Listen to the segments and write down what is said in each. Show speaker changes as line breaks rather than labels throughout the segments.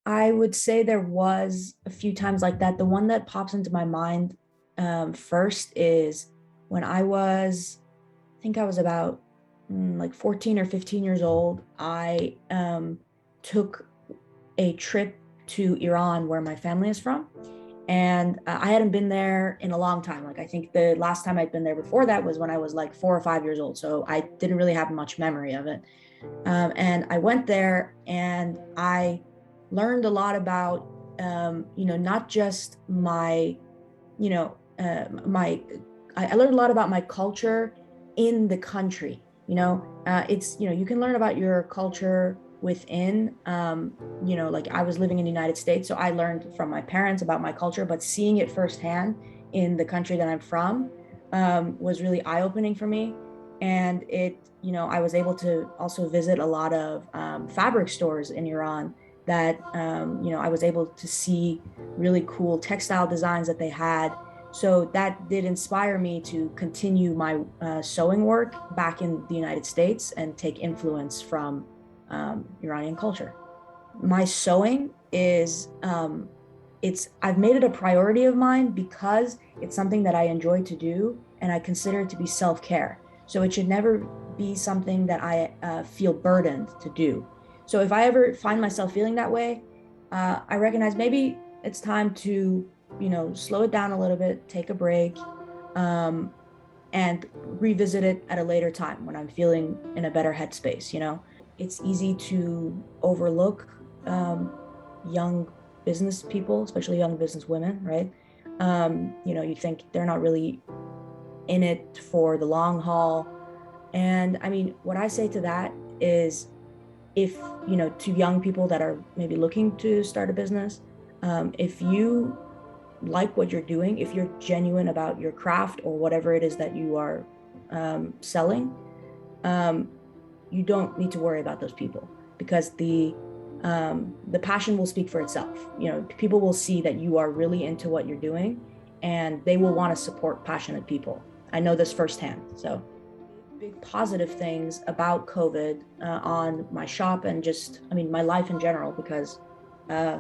I would say there was a few times like that. The one that pops into my mind first is when I think I was about like 14 or 15 years old. I took a trip to Iran where my family is from. And I hadn't been there in a long time. Like, I think the last time I'd been there before that was when I was like 4 or 5 years old. So I didn't really have much memory of it. And I went there and I learned a lot about, not just my, you know, my, I learned a lot about my culture in the country. You can learn about your culture within, like I was living in the United States. So I learned from my parents about my culture, but seeing it firsthand in the country that I'm from was really eye opening for me. And I was able to also visit a lot of fabric stores in Iran that, I was able to see really cool textile designs that they had. So that did inspire me to continue my sewing work back in the United States and take influence from Iranian culture. My sewing is I've made it a priority of mine because it's something that I enjoy to do and I consider it to be self-care. So it should never be something that I feel burdened to do. So if I ever find myself feeling that way, I recognize maybe it's time to, slow it down a little bit, take a break, um, and revisit it at a later time when I'm feeling in a better headspace. It's easy to overlook young business people, especially young business women, right? You think they're not really in it for the long haul. And I mean, what I say to that is if, to young people that are maybe looking to start a business, if you like what you're doing, if you're genuine about your craft or whatever it is that you are selling, um, you don't need to worry about those people because the passion will speak for itself. People will see that you are really into what you're doing, and they will want to support passionate people. I know this firsthand. So big positive things about COVID on my shop and just, I mean, my life in general, because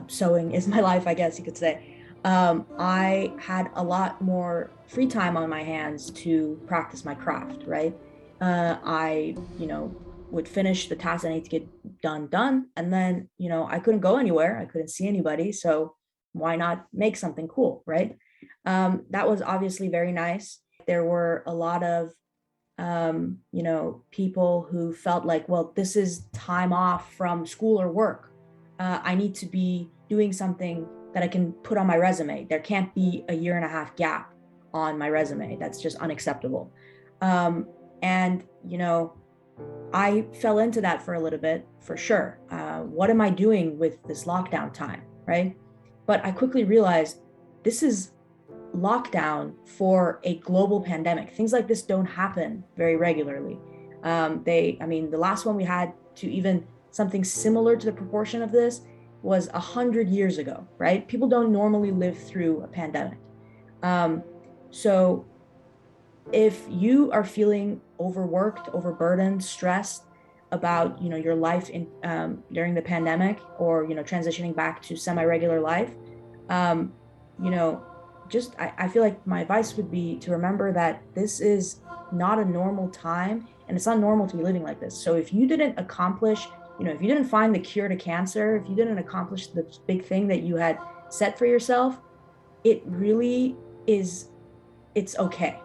sewing is my life, I guess you could say. I had a lot more free time on my hands to practice my craft, right? I, would finish the tasks I need to get done. And then, I couldn't go anywhere. I couldn't see anybody. So why not make something cool, right? That was obviously very nice. There were a lot of people who felt like, well, this is time off from school or work. I need to be doing something that I can put on my resume. There can't be a year and a half gap on my resume. That's just unacceptable. And, I fell into that for a little bit, for sure. What am I doing with this lockdown time, right? But I quickly realized this is lockdown for a global pandemic. Things like this don't happen very regularly. The last one we had to even something similar to the proportion of this was 100 years ago, right? People don't normally live through a pandemic. Um, so if you are feeling overworked, overburdened, stressed about your life in during the pandemic, or transitioning back to semi-regular life, um, you know I feel like my advice would be to remember that this is not a normal time and it's not normal to be living like this. So if you didn't accomplish, if you didn't find the cure to cancer, if you didn't accomplish the big thing that you had set for yourself, it really is, it's okay.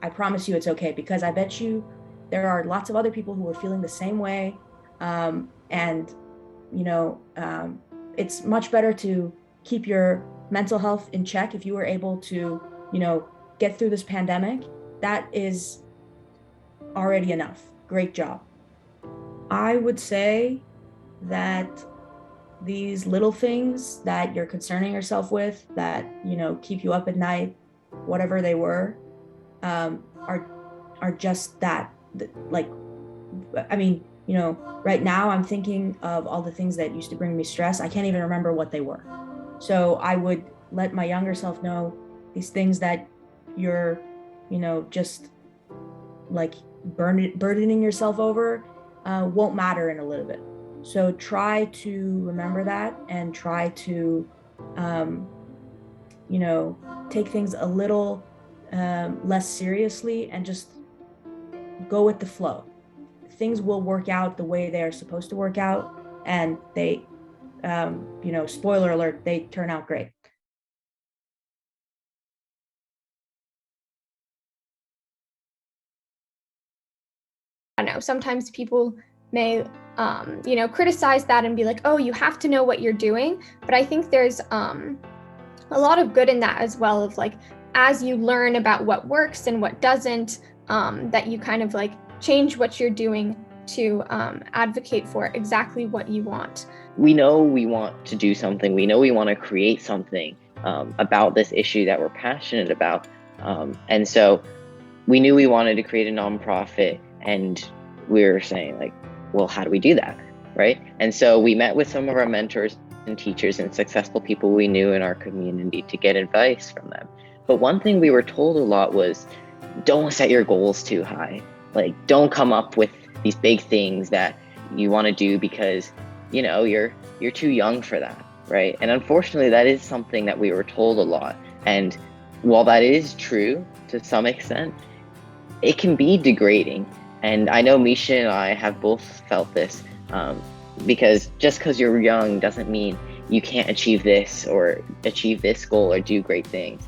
I promise you it's okay, because I bet you there are lots of other people who are feeling the same way. And, you know, um, it's much better to keep your mental health in check if you were able to, get through this pandemic. That is already enough. Great job. I would say that these little things that you're concerning yourself with that, keep you up at night, whatever they were, are just that. Like, I mean, right now I'm thinking of all the things that used to bring me stress. I can't even remember what they were. So I would let my younger self know these things that you're, just like burdening yourself over won't matter in a little bit. So try to remember that and try to, um, take things a little less seriously and just go with the flow. Things will work out the way they're supposed to work out, and they, spoiler alert, they turn out great.
I don't know, sometimes people may, criticize that and be like, oh, you have to know what you're doing. But I think there's a lot of good in that as well, of like, as you learn about what works and what doesn't, that you kind of like change what you're doing to advocate for exactly what you want.
We know we want to do something. We know we want to create something about this issue that we're passionate about. And so we knew we wanted to create a nonprofit, and we were saying, like, well, how do we do that? Right. And so we met with some of our mentors and teachers and successful people we knew in our community to get advice from them. But one thing we were told a lot was, don't set your goals too high. Like, don't come up with these big things that you want to do because, you're too young for that. Right. And unfortunately, that is something that we were told a lot. And while that is true to some extent, it can be degrading. And I know Misha and I have both felt this, because just because you're young doesn't mean you can't achieve this or achieve this goal or do great things.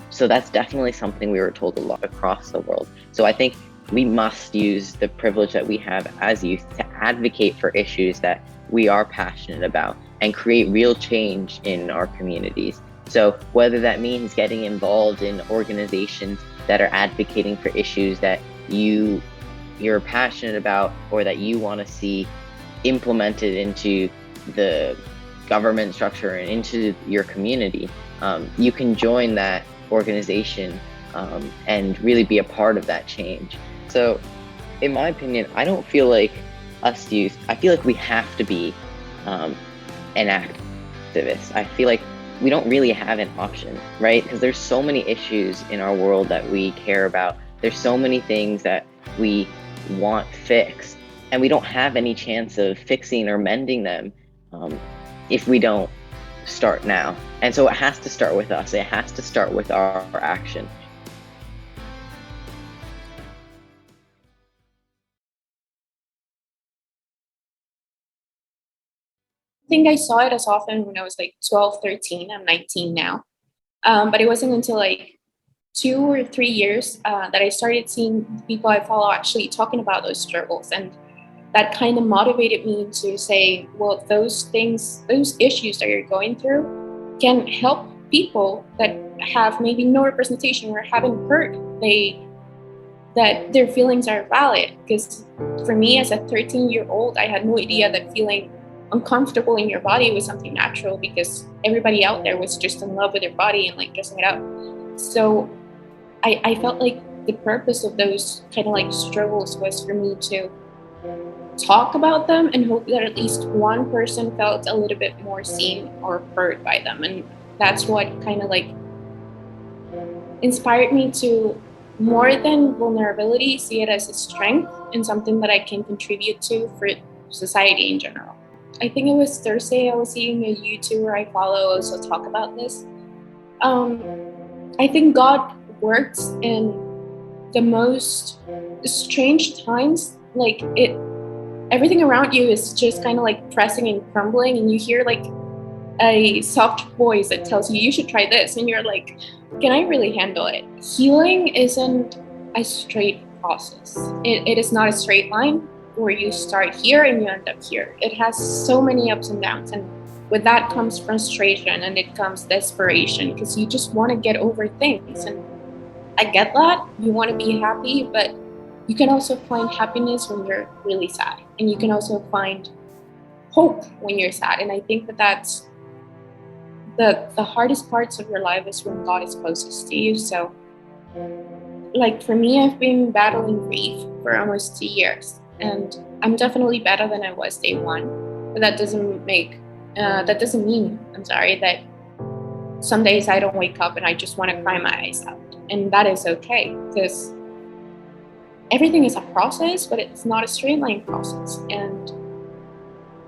So that's definitely something we were told a lot across the world. So I think we must use the privilege that we have as youth to advocate for issues that we are passionate about and create real change in our communities. So whether that means getting involved in organizations that are advocating for issues that you're passionate about or that you want to see implemented into the government structure and into your community, you can join that organization and really be a part of that change. So in my opinion, I don't feel like us youth, I feel like we have to be an activist. I feel like we don't really have an option, right? Because there's so many issues in our world that we care about. There's so many things that we want fixed, and we don't have any chance of fixing or mending them if we don't start now. And so it has to start with us. It has to start with our action.
I think I saw it as often when I was like 12, 13. I'm 19 now. But it wasn't until like 2 or 3 years that I started seeing people I follow actually talking about those struggles. And that kind of motivated me to say, well, those things, those issues that you're going through can help people that have maybe no representation or haven't heard that their feelings are valid. Because for me, as a 13-year-old, I had no idea that feeling uncomfortable in your body was something natural, because everybody out there was just in love with their body and like dressing it up. So I felt like the purpose of those kind of like struggles was for me to talk about them and hope that at least one person felt a little bit more seen or heard by them. And that's what kind of like inspired me to, more than vulnerability, see it as a strength and something that I can contribute to for society in general. I think it was Thursday, I was seeing a YouTuber I follow also talk about this. I think God works in the most strange times. Like everything around you is just kind of like pressing and crumbling, and you hear like a soft voice that tells you you should try this, and you're like, can I really handle it? Healing isn't a straight process. It is not a straight line where you start here and you end up here. It has so many ups and downs, and with that comes frustration and it comes desperation, because you just want to get over things. And I get that you want to be happy, but you can also find happiness when you're really sad, and you can also find hope when you're sad. And I think that that's the hardest parts of your life is when God is closest to you. So like for me, I've been battling grief for almost 2 years, and I'm definitely better than I was day one. But that doesn't mean, I'm sorry, that some days I don't wake up and I just want to cry my eyes out. And that is okay, because everything is a process, but it's not a straight line process. And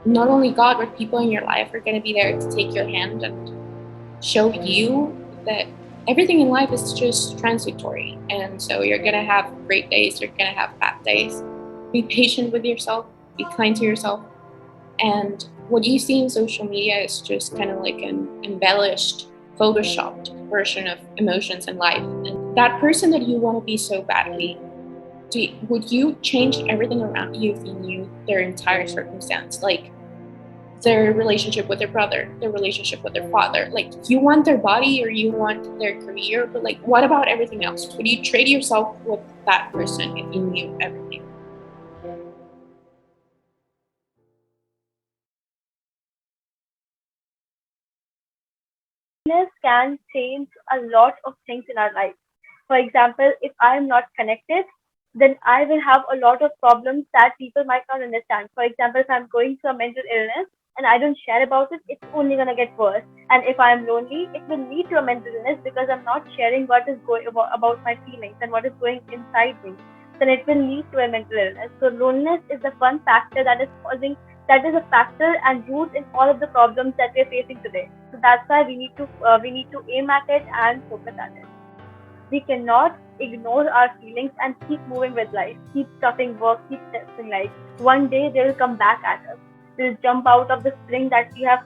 not only God, but people in your life are going to be there to take your hand and show you that everything in life is just transitory. And so you're going to have great days, you're going to have bad days. Be patient with yourself, be kind to yourself. And what you see in social media is just kind of like an embellished, photoshopped version of emotions in life. And that person that you want to be so badly, would you change everything around you if you knew their entire circumstance? Like their relationship with their brother, their relationship with their father. Like you want their body or you want their career, but like what about everything else? Would you trade yourself with that person if you knew everything?
Loneliness can change a lot of things in our life. For example, if I am not connected, then I will have a lot of problems that people might not understand. For example, if I'm going through a mental illness and I don't share about it, it's only gonna get worse. And if I'm lonely, it will lead to a mental illness because I'm not sharing what is going about my feelings and what is going inside me. Then it will lead to a mental illness. So loneliness is the one factor that is a factor and root in all of the problems that we're facing today. So that's why we need to aim at it and focus at it. We cannot ignore our feelings and keep moving with life, keep stuffing work, keep stuffing life. One day they will come back at us. They'll jump out of the spring that we have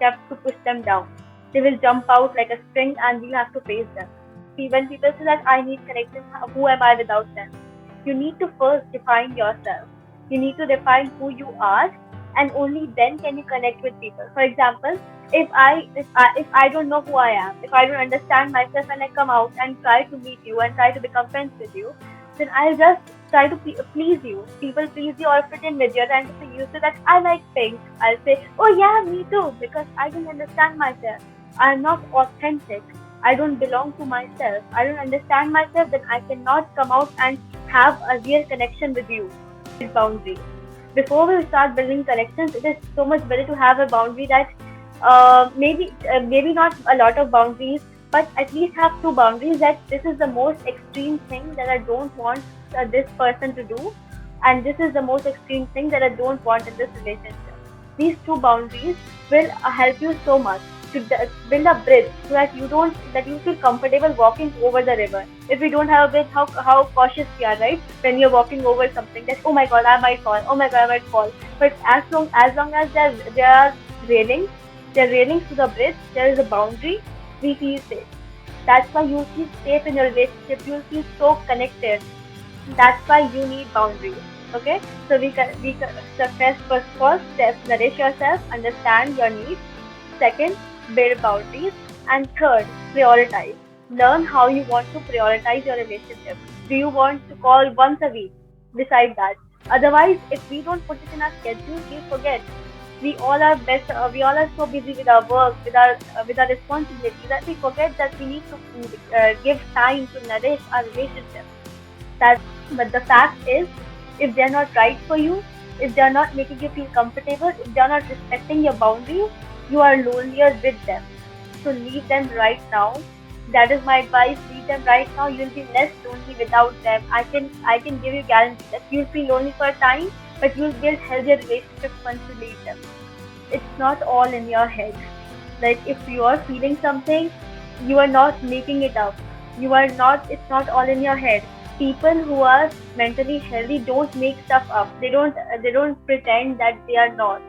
kept to push them down. They will jump out like a spring and we'll have to face them. See, when people say that I need connection, who am I without them? You need to first define yourself. You need to define who you are, and only then can you connect with people. For example, if I don't know who I am, if I don't understand myself and I come out and try to meet you and try to become friends with you, then I'll just try to please you. People please you or fit in with you. And if you say that I like pink, I'll say, oh yeah, me too, because I don't understand myself. I'm not authentic. I don't belong to myself. I don't understand myself, then I cannot come out and have a real connection with you. Boundaries. Before we start building connections, it is so much better to have a boundary that maybe not a lot of boundaries, but at least have two boundaries. That this is the most extreme thing that I don't want this person to do, and this is the most extreme thing that I don't want in this relationship. These two boundaries will help you so much to build a bridge so that you feel comfortable walking over the river. If we don't have a bridge, how cautious we are, right? When you're walking over something, that oh my god, I might fall. Oh my god, I might fall. But as long as there are railings, there are railings to the bridge. There is a boundary. We feel safe. That's why you feel safe in your relationship. You feel so connected. That's why you need boundaries. Okay, so the first step, nourish yourself, understand your needs. Second, build boundaries. And third, prioritize. Learn how you want to prioritize your relationship. Do you want to call once a week? Decide that. Otherwise, if we don't put it in our schedule, we forget. We all are so busy with our work, with our responsibilities, that we forget that we need to give time to nourish our relationship. That, but the fact is, if they're not right for you, if they're not making you feel comfortable, if they're not respecting your boundaries, you are lonelier with them. So leave them right now. That is my advice. Leave them right now. You'll be less lonely without them. I can give you guarantee that you'll feel lonely for a time, but you'll build healthier relationships once you leave them. It's not all in your head. Like if you are feeling something, you are not making it up. You are not. It's not all in your head. People who are mentally healthy don't make stuff up. They don't pretend that they are not.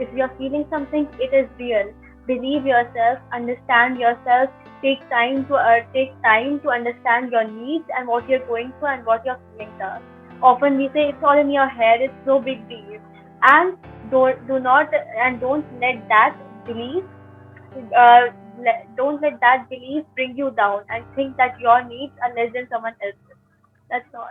If you are feeling something, it is real. Believe yourself, understand yourself. Take time to understand your needs and what you're going through and what your feelings are. Often we say it's all in your head. It's no big deal, and don't let that belief don't let that belief bring you down and think that your needs are less than someone else's. That's all.